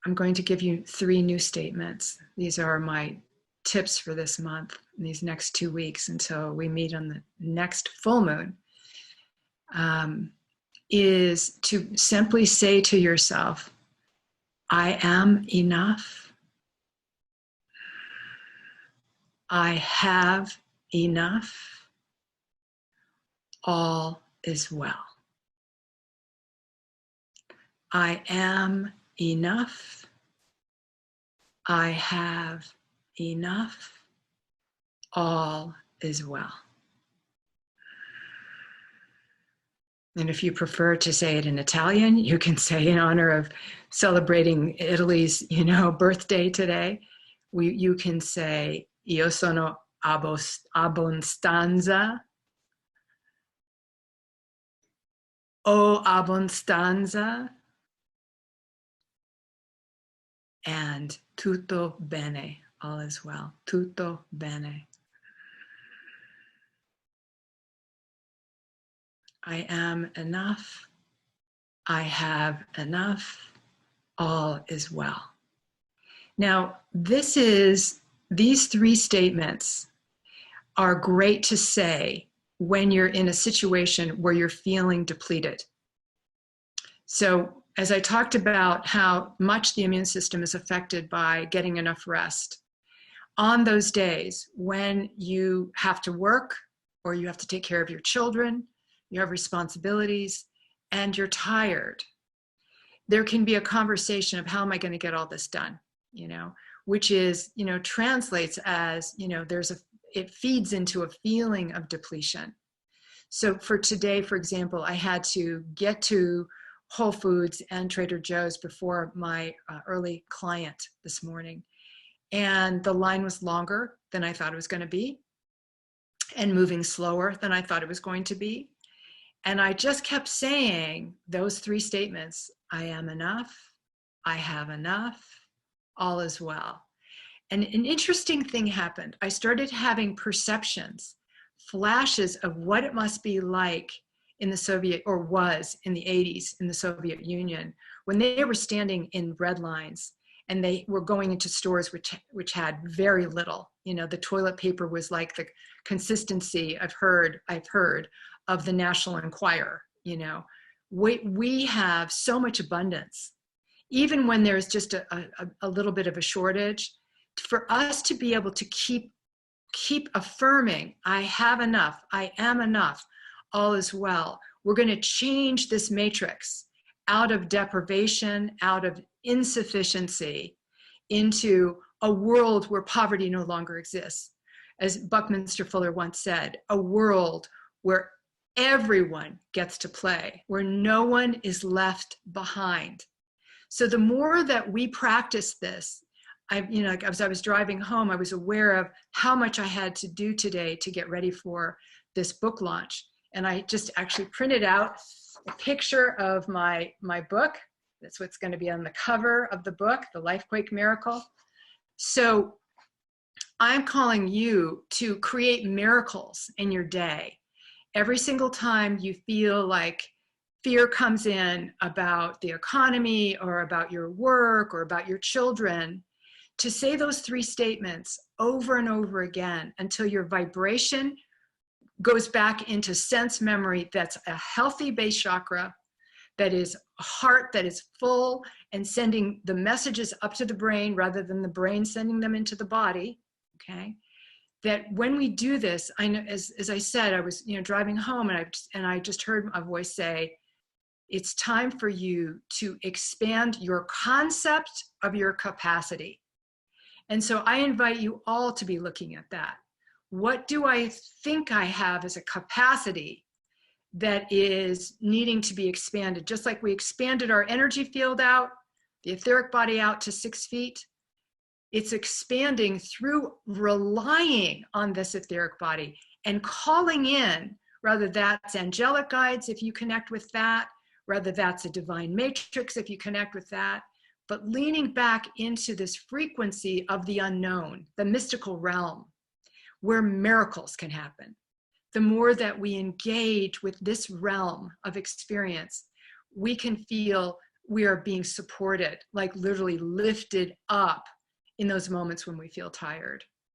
I'm going to give you 3 new statements. These are my tips for this month, these next 2 weeks until we meet on the next full moon, is to simply say to yourself, I am enough. I have enough. All is well. I am enough. I have enough. All is well. And if you prefer to say it in Italian, you can say, in honor of celebrating Italy's, birthday today, you can say, Io sono abbondanza, o abbondanza, and tutto bene, all is well, tutto bene. I am enough. I have enough. All is well. Now, these 3 statements are great to say when you're in a situation where you're feeling depleted. So, as I talked about how much the immune system is affected by getting enough rest, on those days when you have to work or you have to take care of your children, you have responsibilities, and you're tired, there can be a conversation of how am I going to get all this done, which is, translates as, it feeds into a feeling of depletion. So for today, for example, I had to get to Whole Foods and Trader Joe's before my early client this morning. And the line was longer than I thought it was going to be and moving slower than I thought it was going to be. And I just kept saying those 3 statements, I am enough, I have enough, all is well. And an interesting thing happened. I started having perceptions, flashes of what it must be like in the Soviet, or was in the 80s in the Soviet Union, when they were standing in bread lines and they were going into stores which had very little. The toilet paper was like the consistency I've heard of the National Enquirer. We have so much abundance, even when there's just a little bit of a shortage. For us to be able to keep affirming, I have enough, I am enough, all is well. We're going to change this matrix out of deprivation, out of insufficiency, into a world where poverty no longer exists. As Buckminster Fuller once said, a world where everyone gets to play, where no one is left behind. So the more that we practice this, as I was driving home, I was aware of how much I had to do today to get ready for this book launch. And I just actually printed out a picture of my book. That's what's going to be on the cover of the book, The Lifequake Miracle. So I'm calling you to create miracles in your day. Every single time you feel like fear comes in about the economy or about your work or about your children, to say those 3 statements over and over again until your vibration goes back into sense memory that's a healthy base chakra, that is a heart that is full and sending the messages up to the brain rather than the brain sending them into the body, okay? That when we do this, I know, as I said, I was driving home and I just heard a voice say, it's time for you to expand your concept of your capacity. And so I invite you all to be looking at that. What do I think I have as a capacity that is needing to be expanded? Just like we expanded our energy field out, the etheric body out to 6 feet, it's expanding through relying on this etheric body and calling in, whether that's angelic guides if you connect with that, whether that's a divine matrix if you connect with that, but leaning back into this frequency of the unknown, the mystical realm, where miracles can happen. The more that we engage with this realm of experience, we can feel we are being supported, like literally lifted up in those moments when we feel tired.